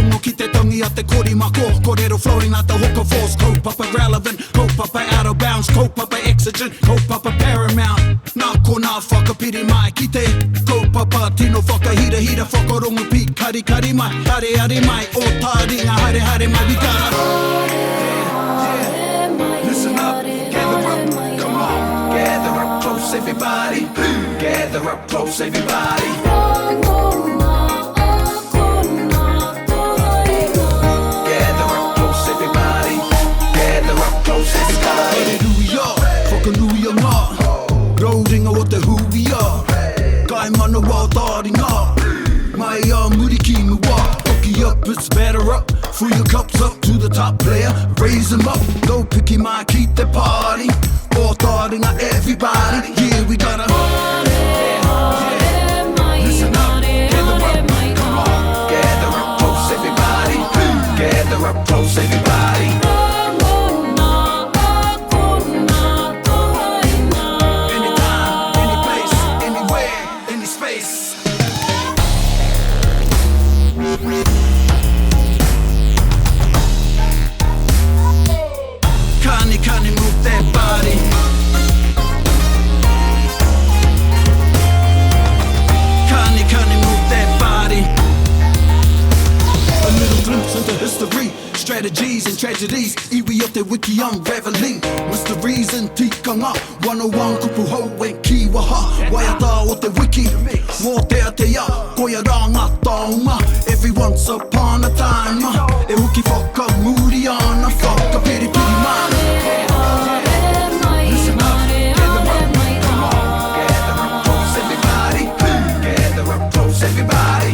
Whakarongo ki te tangi a te korimako. Korero floating at the hooker force. Kaupapa relevant, kaupapa out of bounds, kaupapa exigent, kaupapa paramount. Nā ko nā whakapiri mai ki te kaupapa tino whakahira hira whakarongo pi kari kari mai. Hare hare mai, o Taringa hare hare mai. We gotta listen up, gather up, come on. Gather up close everybody, gather up close everybody. Hallelujah, ngā Rauringa o te who we are Kai mana wā Taringa Mai a muri ki mua Hoki up, it's better up Fill your cups up to the top player Raise them up, go picky mai keep the party O Taringa everybody Yeah, we gotta listen up, gather up, come on Gather up close everybody Gather up close everybody Kani move that body Kani move that body A little glimpse into history Strategies and tragedies Iwi o te wiki I'm reveling Mysteries and tikanga 101 kupu hou e kiwaha Waiata o te wiki Mō te Ātea Koia rā ngā taunga Every once upon a time E huki whakamuri ana Whakapiripiri mana Listen up, gather up, come on Gather up close everybody Gather up close everybody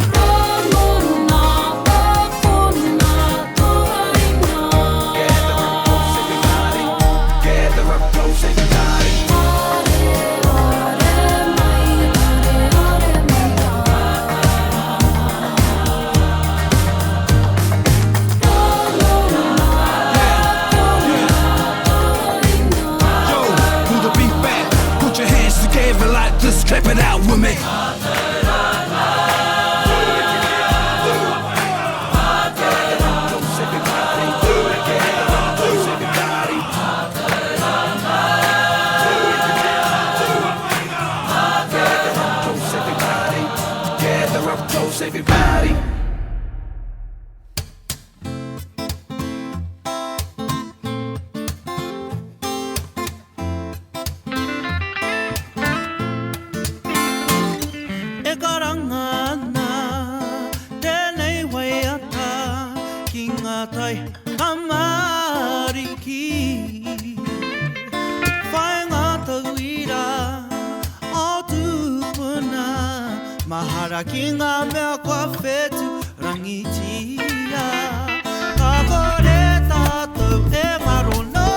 Just clap it out with me. Gather up close, everybody. Taitamariki Whainga tauira O tūpuna Mahara ki ngā mea kua whetu Rangiātea Ka kore tātou e marona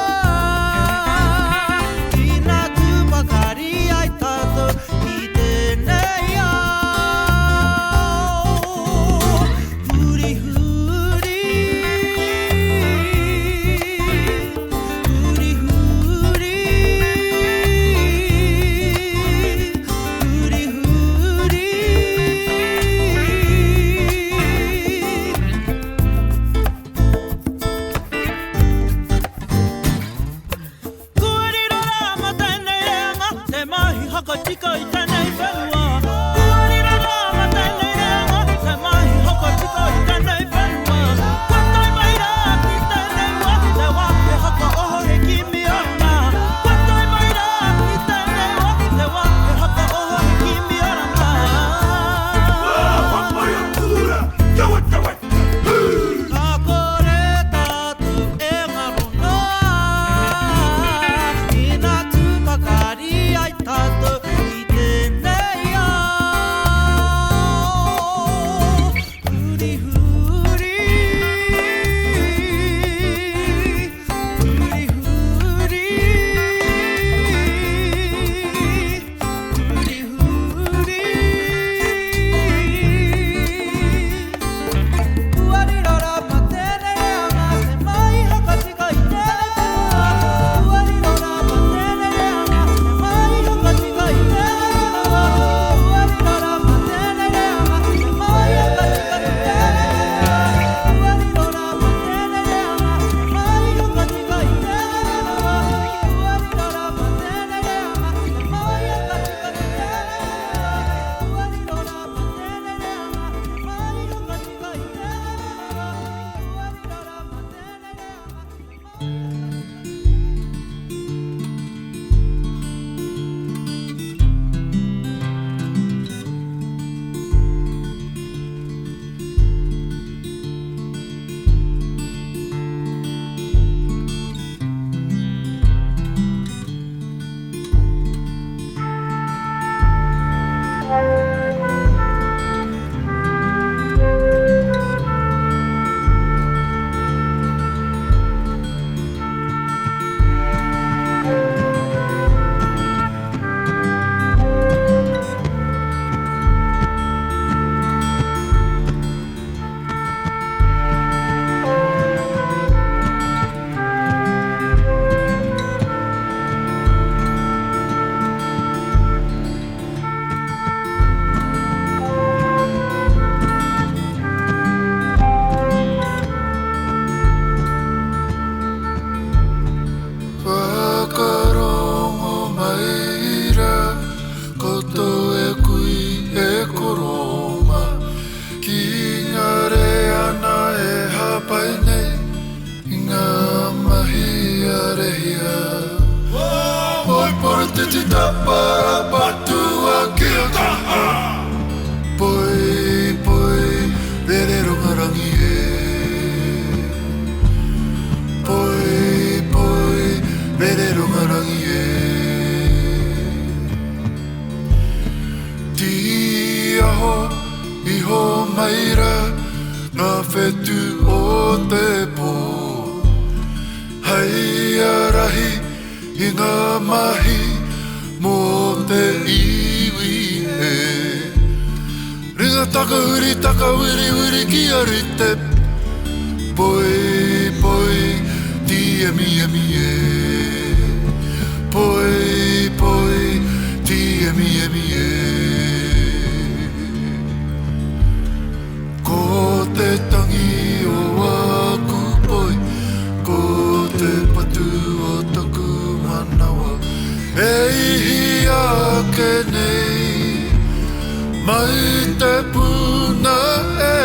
Ki nā tūpakari ai tātou I tēnei au Huri huri whetu o te pō. Hei arahi I ngā mahi mō te iwi e. Ringa takahuri, takawiri ki arite. Poi, poi, ti emi emi e. Poi, poi, ti emi emi e. Ko te tangi o aku poi, ko te patu o taku manawa. E ihi ake nei, mai te puna e.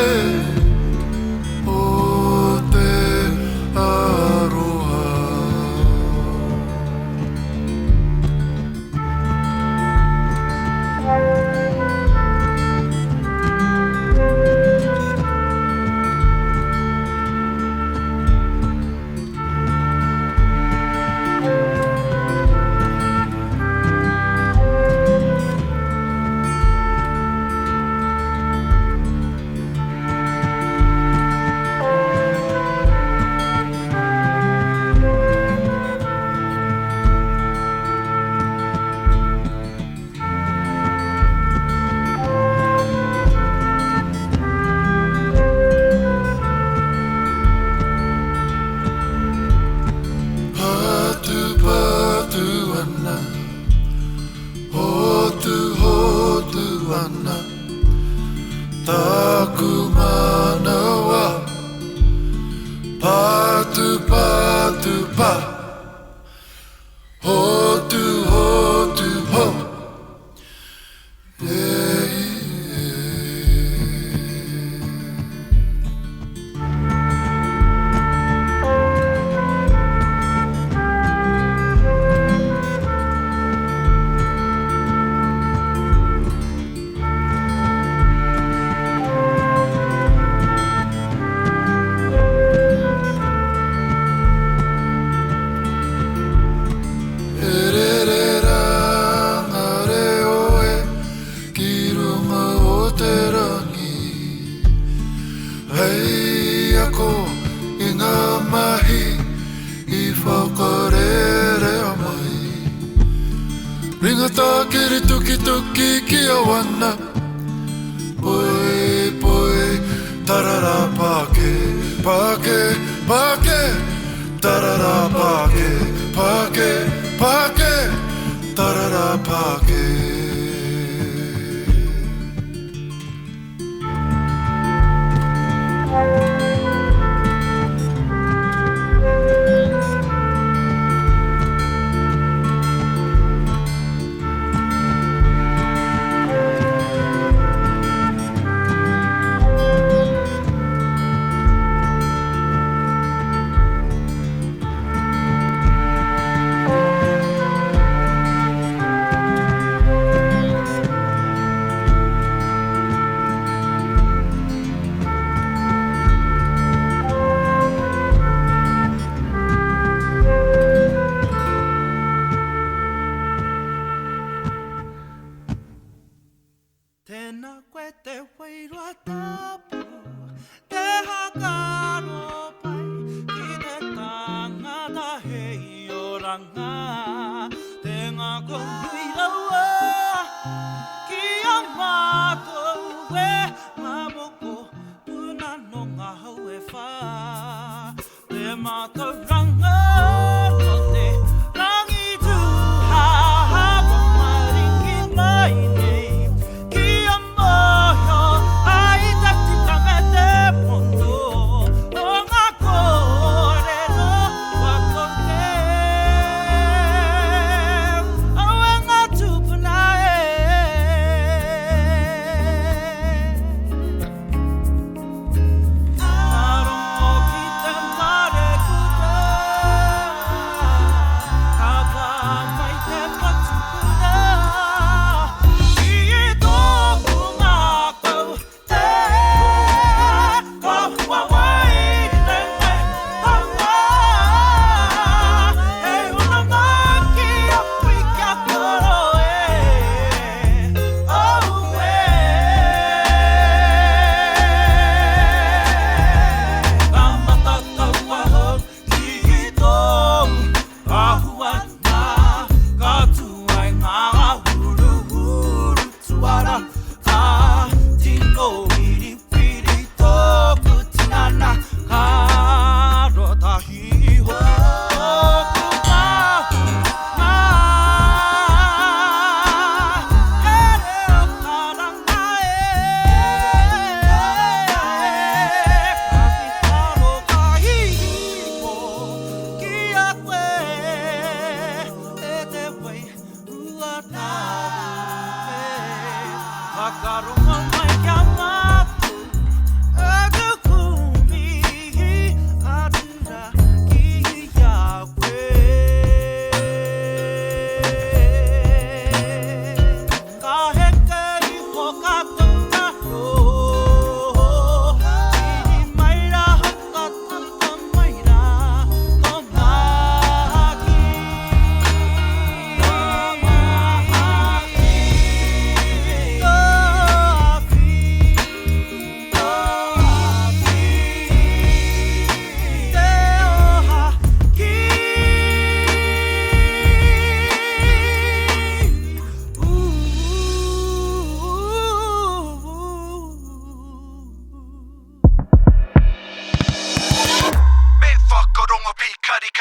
Tarongo ki te mare kuta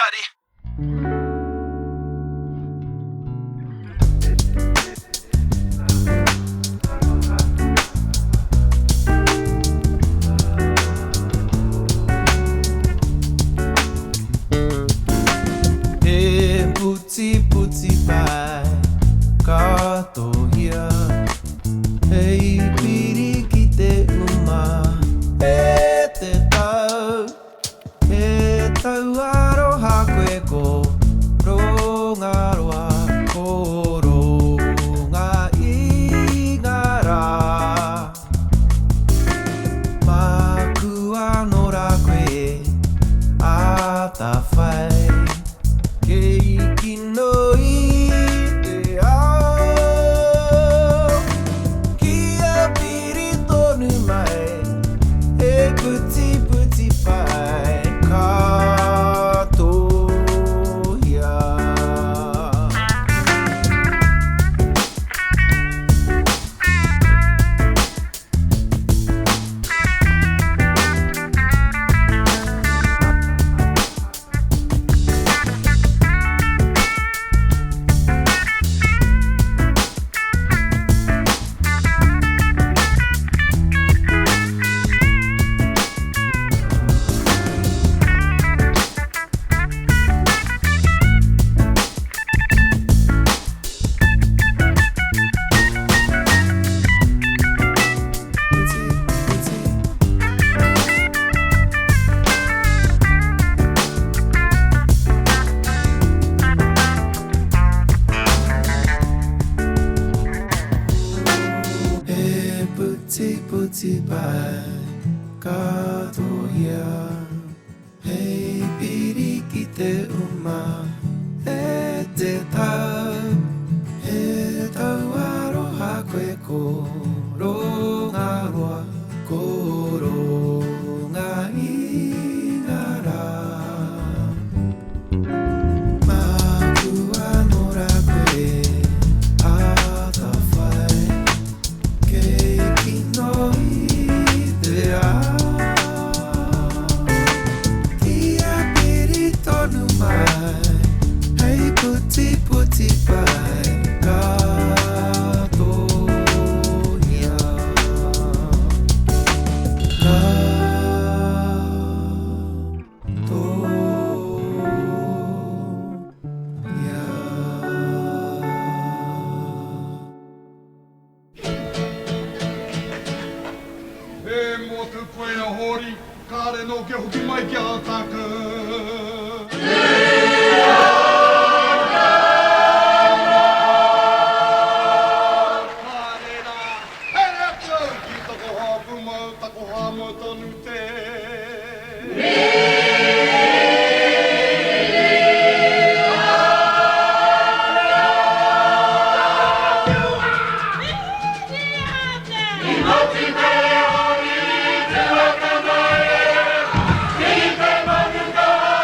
kari. Putiputi Pai, katohia. Hei piri ki te uma, e te tau aroha koe ko rongaroa, ko ronga i ngā rā. Makua nora koe, a ta whai. Kei kino i te ao, kia piri tonu mai, e Putiputi Pai katohia. Putiputi Pai katohia. Hei piri ki te uma, e te tau aroha koe ko rongaroa, ko ronga i ngā rā. Makua nora koe, a ta whai. Kei kino i te ao, kia piri tonu mai, hei Putiputi Pai katohia. E mo te koe a hori, kāre no ke hoki mai ki a tāka. Kāre rā, here atu, ki tako hāpu mau, tako hāmo tonu te. Manutaki,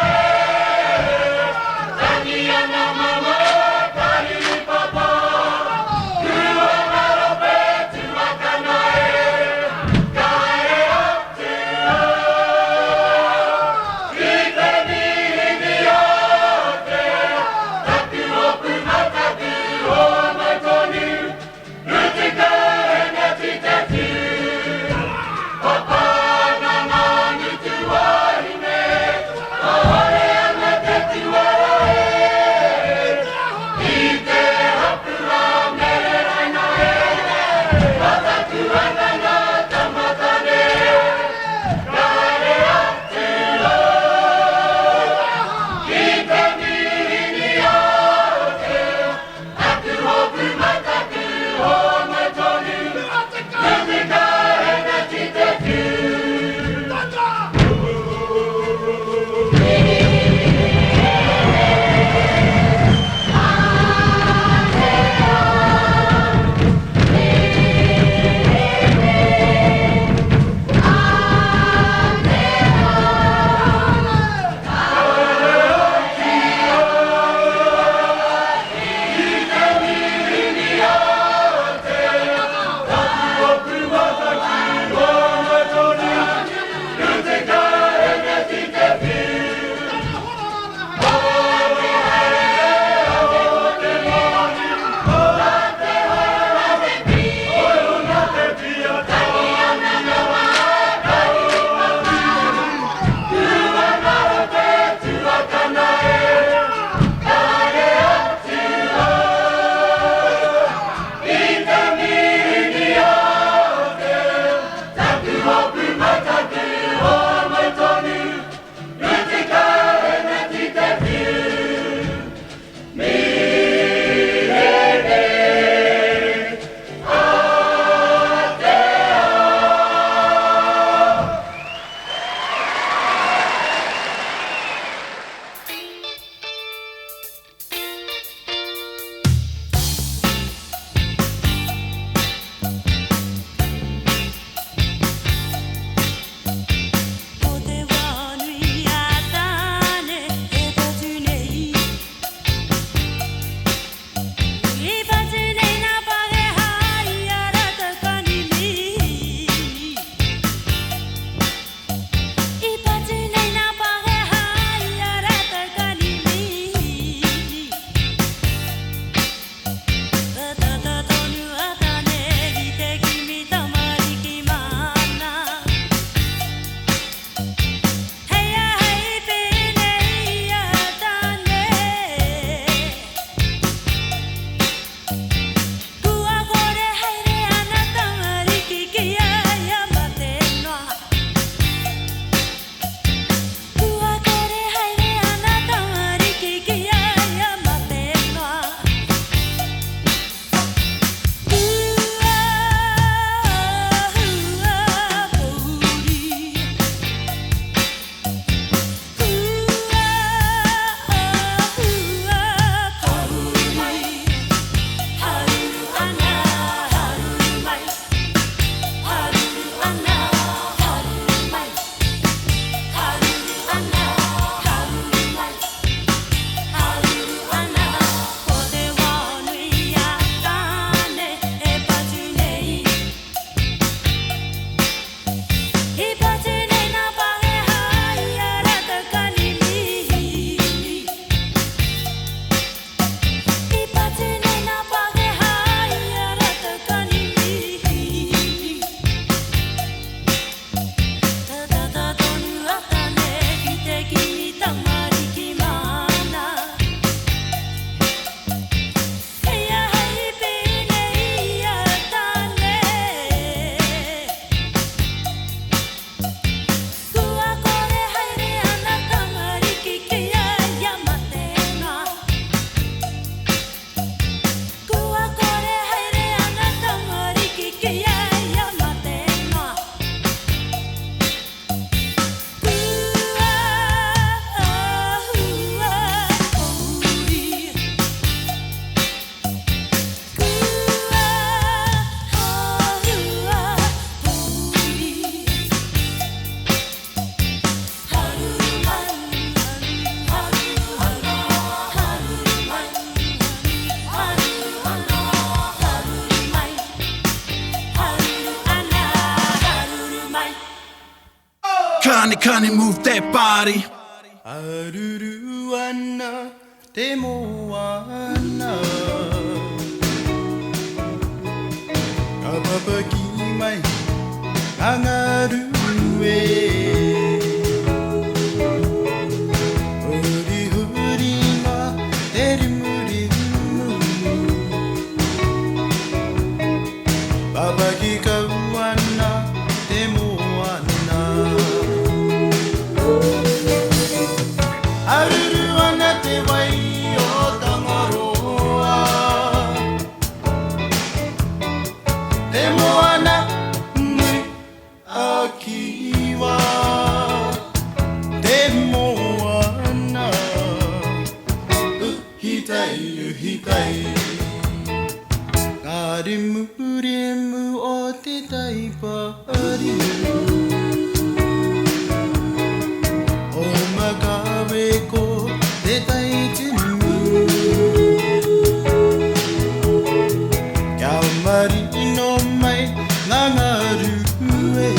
kani, move that body. Haruru ana, te moana. Ka papaki mai, angaru e. Huri huri nga, te rimu rimu. Papaki kawana, te moana. Haruru ana te wai o Tangaroa. Te moana mui akiwa. Te moana uhitai uhitai. Ka rimu rimu o te taipari. O makawe ko te taitimu. Kia marino mai ngangaru e.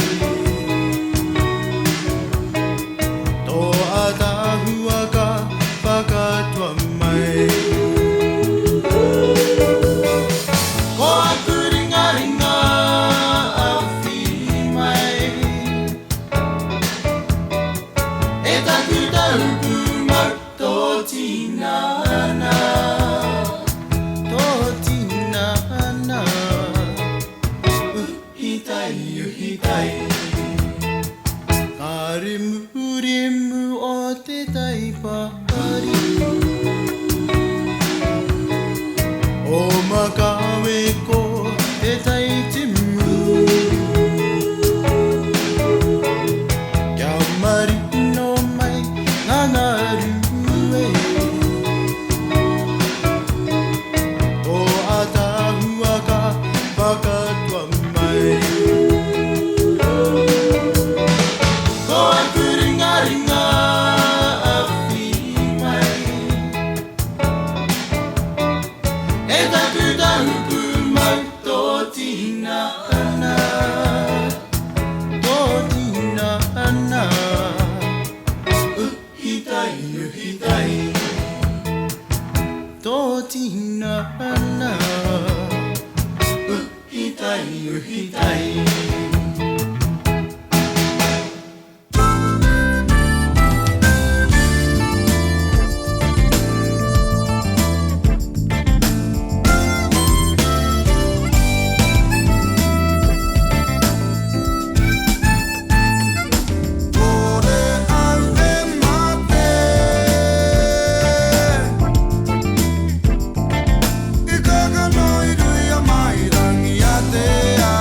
Tō atahua ka whakatua mai. Ko aku ringa ringa awhi mai. E taku taupu mau tō tinana. Tō tinana. Uhitai uhitai. Ka rimu rimu o te taipari. O makawe ko te taitimu. Kia marino mai ngangaru e. O atahua ka whakatua mai. Ko aku ringa ringa awhi mai. E taku taupu mau tō tinana. Tō tinana. Uhitai uhitai. Tō tinana. Uhitai uhitai. I kaka no i rui a mai Rangiātea.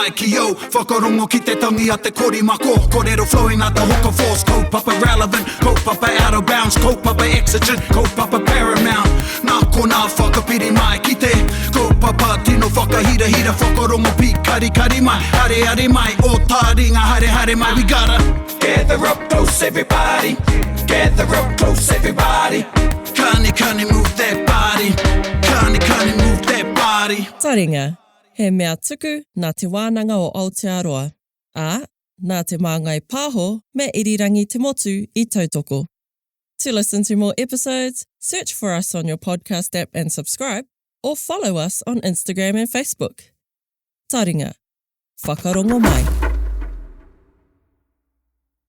mai ki o Whakarongo ki te tangi a te korimako Korero flowing out the hooker force Kaupapa relevant, kaupapa out of bounds Kaupapa exigent, kaupapa paramount Nā kona whakapiri mai ki te Kaupapa tino whakahira Whakarongo pi kari mai Hare mai, o Taringa hare mai We gotta gather up close everybody Gather up close everybody Kani move that body Kani move that body Taringa, he mea tuku nā te Wānanga o Aotearoa, nā te māngai pāho me irirangi te motu I tautoko. To listen to more episodes, search for us on your podcast app and subscribe, or follow us on Instagram and Facebook. Taringa, whakarongo mai.